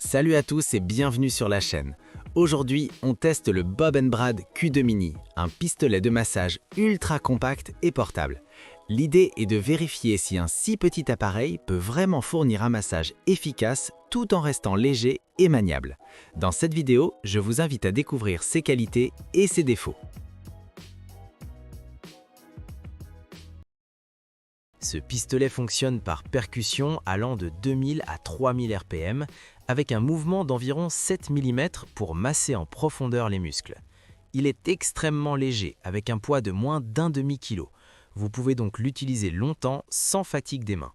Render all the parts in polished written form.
Salut à tous et bienvenue sur la chaîne. Aujourd'hui, on teste le Bob & Brad Q2 Mini, un pistolet de massage ultra compact et portable. L'idée est de vérifier si un si petit appareil peut vraiment fournir un massage efficace tout en restant léger et maniable. Dans cette vidéo, je vous invite à découvrir ses qualités et ses défauts. Ce pistolet fonctionne par percussion allant de 2000 à 3000 RPM avec un mouvement d'environ 7 mm pour masser en profondeur les muscles. Il est extrêmement léger avec un poids de moins d'1,5 kg. Vous pouvez donc l'utiliser longtemps sans fatigue des mains.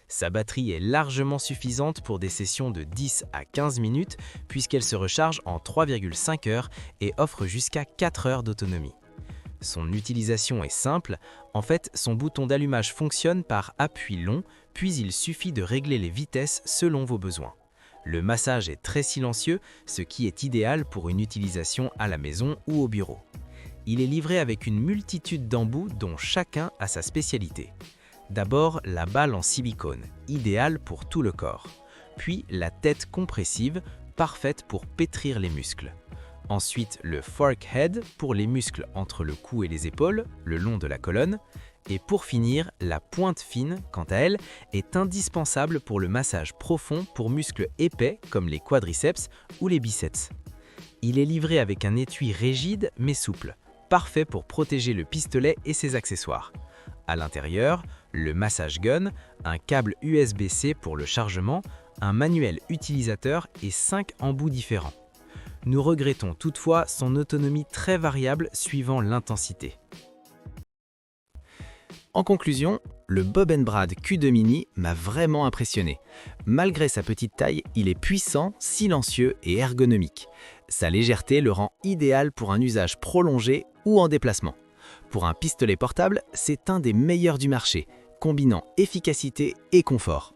Sa batterie est largement suffisante pour des sessions de 10 à 15 minutes puisqu'elle se recharge en 3,5 heures et offre jusqu'à 4 heures d'autonomie. Son utilisation est simple, en fait son bouton d'allumage fonctionne par appui long, puis il suffit de régler les vitesses selon vos besoins. Le massage est très silencieux, ce qui est idéal pour une utilisation à la maison ou au bureau. Il est livré avec une multitude d'embouts dont chacun a sa spécialité. D'abord la balle en silicone, idéale pour tout le corps. Puis la tête compressive, parfaite pour pétrir les muscles. Ensuite, le fork head pour les muscles entre le cou et les épaules, le long de la colonne. Et pour finir, la pointe fine, quant à elle, est indispensable pour le massage profond pour muscles épais comme les quadriceps ou les biceps. Il est livré avec un étui rigide mais souple, parfait pour protéger le pistolet et ses accessoires. À l'intérieur, le massage gun, un câble USB-C pour le chargement, un manuel utilisateur et 5 embouts différents. Nous regrettons toutefois son autonomie très variable suivant l'intensité. En conclusion, le Bob & Brad Q2 Mini m'a vraiment impressionné. Malgré sa petite taille, il est puissant, silencieux et ergonomique. Sa légèreté le rend idéal pour un usage prolongé ou en déplacement. Pour un pistolet portable, c'est un des meilleurs du marché, combinant efficacité et confort.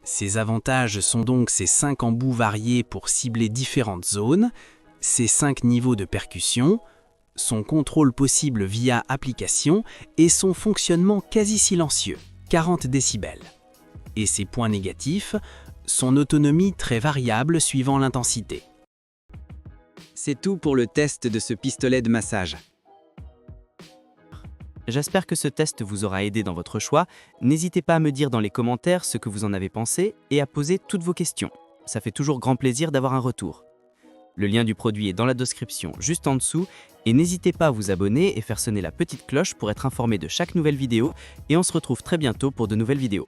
Ses avantages sont donc ses 5 embouts variés pour cibler différentes zones, ses 5 niveaux de percussion, son contrôle possible via application et son fonctionnement quasi silencieux, 40 décibels. Et ses points négatifs, son autonomie très variable suivant l'intensité. C'est tout pour le test de ce pistolet de massage. J'espère que ce test vous aura aidé dans votre choix. N'hésitez pas à me dire dans les commentaires ce que vous en avez pensé et à poser toutes vos questions. Ça fait toujours grand plaisir d'avoir un retour. Le lien du produit est dans la description juste en dessous et n'hésitez pas à vous abonner et faire sonner la petite cloche pour être informé de chaque nouvelle vidéo et on se retrouve très bientôt pour de nouvelles vidéos.